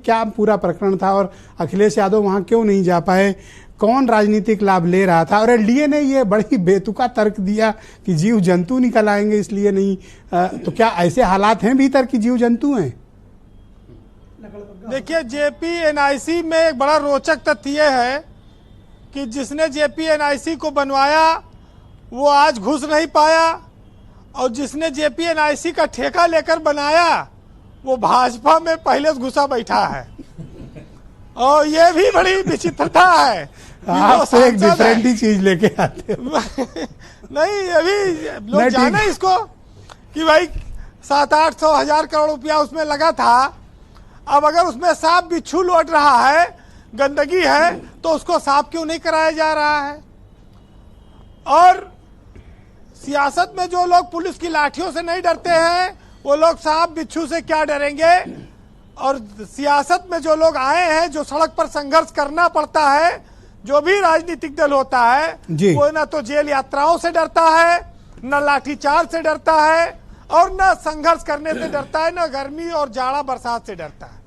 क्या पूरा प्रकरण था और अखिलेश यादव वहां क्यों नहीं जा पाए? कौन राजनीतिक लाभ ले रहा था? और एलडीए ने ये बड़ी बेतुका तर्क दिया कि जीव जंतु निकल आएंगे इसलिए नहीं। तो क्या ऐसे हालात हैं भीतर कि जीव जंतु हैं? देखिए, जेपीएनआईसी में एक बड़ा रोचक तथ्य यह है कि जिसने जेपीएनआईसी को बनवाया वो आज घुस नहीं पाया, और जिसने जेपीएनआईसी का ठेका लेकर बनाया वो भाजपा में पहले से घुसा बैठा है। और ये भी बड़ी विचित्रता है। आप तो एक डिफरेंट ही चीज लेके आते हो। नहीं, ये भी लोग जाने इसको कि भाई 700-800 करोड़ रुपया उसमें लगा था। अब अगर उसमें सांप बिच्छू लौट रहा है, गंदगी है, तो उसको साफ क्यों नहीं कराया जा रहा है? और सियासत में जो लोग पुलिस की लाठियों से नहीं डरते हैं वो लोग सांप बिच्छू से क्या डरेंगे? और सियासत में जो लोग आए हैं, जो सड़क पर संघर्ष करना पड़ता है, जो भी राजनीतिक दल होता है वो न तो जेल यात्राओं से डरता है, न लाठीचार्ज से डरता है, और न संघर्ष करने से डरता है, न गर्मी और जाड़ा बरसात से डरता है।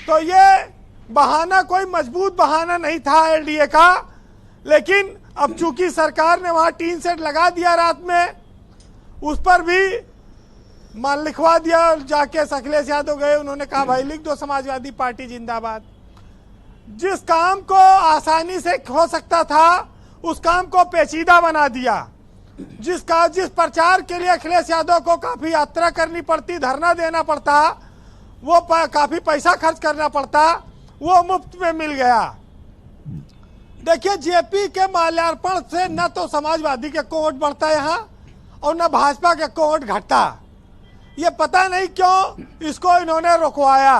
तो ये बहाना कोई मजबूत बहाना नहीं था एलडीए का। लेकिन अब चूंकि सरकार ने वहां टीन सेट लगा दिया रात में, उस पर भी मान लिखवा दिया। जाके अखिलेश यादव गए, उन्होंने कहा भाई लिख दो समाजवादी पार्टी जिंदाबाद। जिस काम को आसानी से हो सकता था उस काम को पेचीदा बना दिया। जिस प्रचार के लिए अखिलेश यादव को काफी यात्रा करनी पड़ती, धरना देना पड़ता, वो काफी पैसा खर्च करना पड़ता, वो मुफ्त में मिल गया। देखिए, जेपी के माल्यार्पण से न तो समाजवादी के कोवोट बढ़ता यहाँ और न भाजपा के कोवोट घटता। ये पता नहीं क्यों इसको इन्होंने रुकवाया।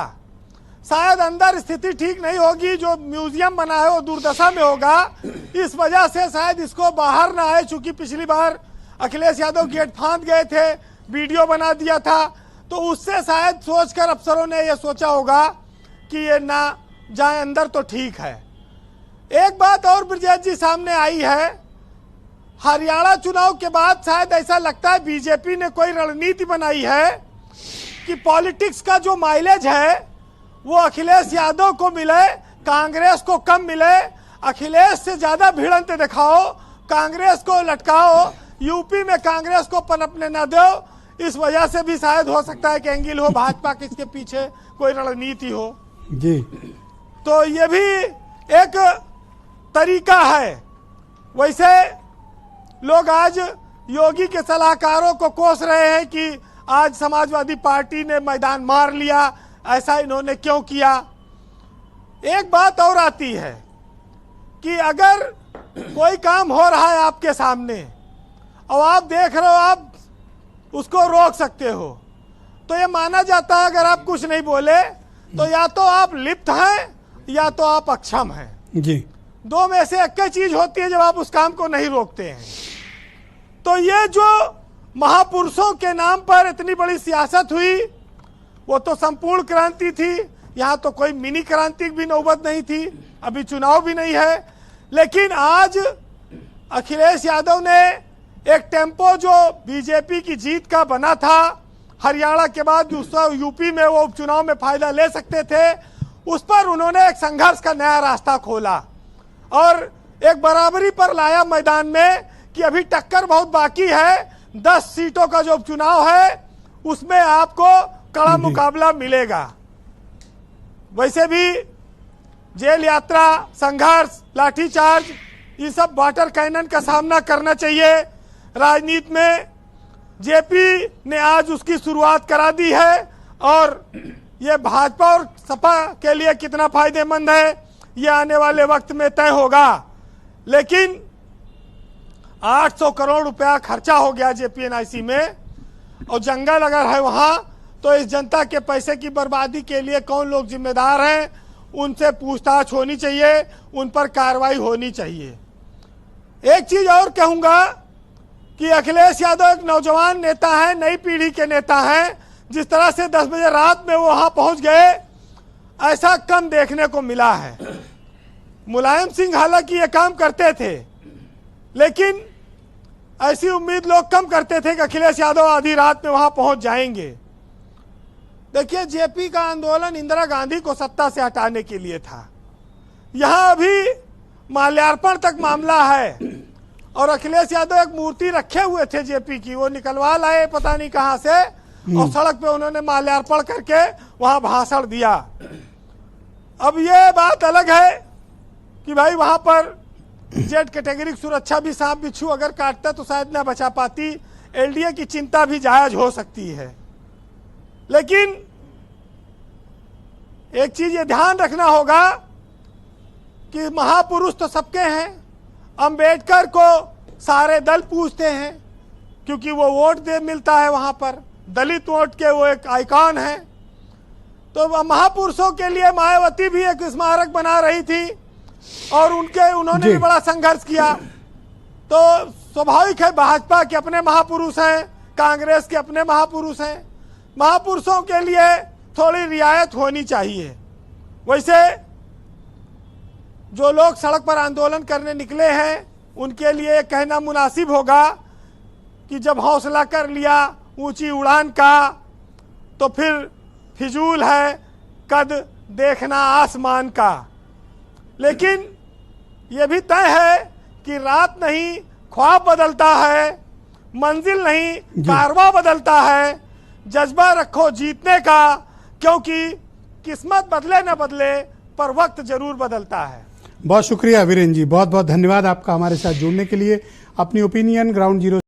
शायद अंदर स्थिति ठीक नहीं होगी, जो म्यूजियम बना है वो दुर्दशा में होगा, इस वजह से शायद इसको बाहर ना आए। चूंकि पिछली बार अखिलेश यादव गेट फांद गए थे, वीडियो बना दिया था, तो उससे शायद सोचकर अफसरों ने ये सोचा होगा कि ये ना जाए अंदर तो ठीक है। एक बात और ब्रजेश जी सामने आई है, हरियाणा चुनाव के बाद शायद ऐसा लगता है बीजेपी ने कोई रणनीति बनाई है कि पॉलिटिक्स का जो माइलेज है वो अखिलेश यादव को मिले, कांग्रेस को कम मिले। अखिलेश से ज्यादा भिड़ंत दिखाओ, कांग्रेस को लटकाओ, यूपी में कांग्रेस को पनपने न दो। इस वजह से भी शायद हो सकता है कि एंगल हो भाजपा के इसके पीछे कोई रणनीति हो जी। तो ये भी एक तरीका है। वैसे लोग आज योगी के सलाहकारों को कोस रहे हैं कि आज समाजवादी पार्टी ने मैदान मार लिया, ऐसा इन्होंने क्यों किया। एक बात और आती है कि अगर कोई काम हो रहा है आपके सामने और आप देख रहे हो, आप उसको रोक सकते हो, तो ये माना जाता है अगर आप कुछ नहीं बोले तो या तो आप लिप्त हैं या तो आप अक्षम हैं जी। दो में से एक चीज होती है जब आप उस काम को नहीं रोकते हैं। तो ये जो महापुरुषों के नाम पर इतनी बड़ी सियासत हुई वो तो संपूर्ण क्रांति थी। यहाँ तो कोई मिनी क्रांति भी नौबत नहीं थी, अभी चुनाव भी नहीं है। लेकिन आज अखिलेश यादव ने एक टेम्पो जो बीजेपी की जीत का बना था, हरियाणा के बाद दूसरा यूपी में वो उपचुनाव में फायदा ले सकते थे, उस पर उन्होंने एक संघर्ष का नया रास्ता खोला और एक बराबरी पर लाया मैदान में कि अभी टक्कर बहुत बाकी है। 10 सीटों का जो उपचुनाव है उसमें आपको कड़ा मुकाबला मिलेगा। वैसे भी जेल यात्रा, संघर्ष, लाठीचार्ज, ये सब वाटर कैनन का सामना करना चाहिए। राजनीति में जेपी ने आज उसकी शुरुआत करा दी है और ये भाजपा और सपा के लिए कितना फायदेमंद है ये आने वाले वक्त में तय होगा। लेकिन 800 करोड़ रुपया खर्चा हो गया जेपीएनआईसी में और जंगल अगर है वहां, तो इस जनता के पैसे की बर्बादी के लिए कौन लोग जिम्मेदार हैं, उनसे पूछताछ होनी चाहिए, उन पर कार्रवाई होनी चाहिए। एक चीज और कहूंगा कि अखिलेश यादव एक नौजवान नेता है, नई पीढ़ी के नेता हैं। जिस तरह से 10 बजे रात में वो वहां पहुंच गए, ऐसा कम देखने को मिला है। मुलायम सिंह हालांकि ये काम करते थे, लेकिन ऐसी उम्मीद लोग कम करते थे कि अखिलेश यादव आधी रात में वहां पहुंच जाएंगे। देखिए, जेपी का आंदोलन इंदिरा गांधी को सत्ता से हटाने के लिए था। यहां अभी माल्यार्पण तक मामला है और अखिलेश यादव एक मूर्ति रखे हुए थे जेपी की, वो निकलवा लाए पता नहीं कहां से, और सड़क पे उन्होंने माल्यार्पण करके वहां भाषण दिया। अब ये बात अलग है कि भाई वहां पर जेड कैटेगरी की सुरक्षा भी सांप बिच्छू अगर काटता तो शायद ना बचा पाती, एलडीए की चिंता भी जायज हो सकती है। लेकिन एक चीज ये ध्यान रखना होगा कि महापुरुष तो सबके हैं। अंबेडकर को सारे दल पूछते हैं क्योंकि वो वोट दे मिलता है वहां पर, दलित वोट के वो एक आइकॉन है। तो महापुरुषों के लिए मायावती भी एक स्मारक बना रही थी और उन्होंने भी बड़ा संघर्ष किया। तो स्वाभाविक है, भाजपा के अपने महापुरुष हैं, कांग्रेस के अपने महापुरुष हैं, महापुरुषों के लिए थोड़ी रियायत होनी चाहिए। वैसे जो लोग सड़क पर आंदोलन करने निकले हैं उनके लिए कहना मुनासिब होगा कि जब हौसला कर लिया ऊंची उड़ान का तो फिर फिजूल है कद देखना आसमान का। लेकिन यह भी तय है कि रात नहीं ख्वाब बदलता है, मंजिल नहीं कारवां बदलता है। जज्बा रखो जीतने का, क्योंकि किस्मत बदले न बदले पर वक्त जरूर बदलता है। बहुत शुक्रिया वीरेंद्र जी, बहुत बहुत धन्यवाद आपका हमारे साथ जुड़ने के लिए। अपनी ओपिनियन ग्राउंड जीरो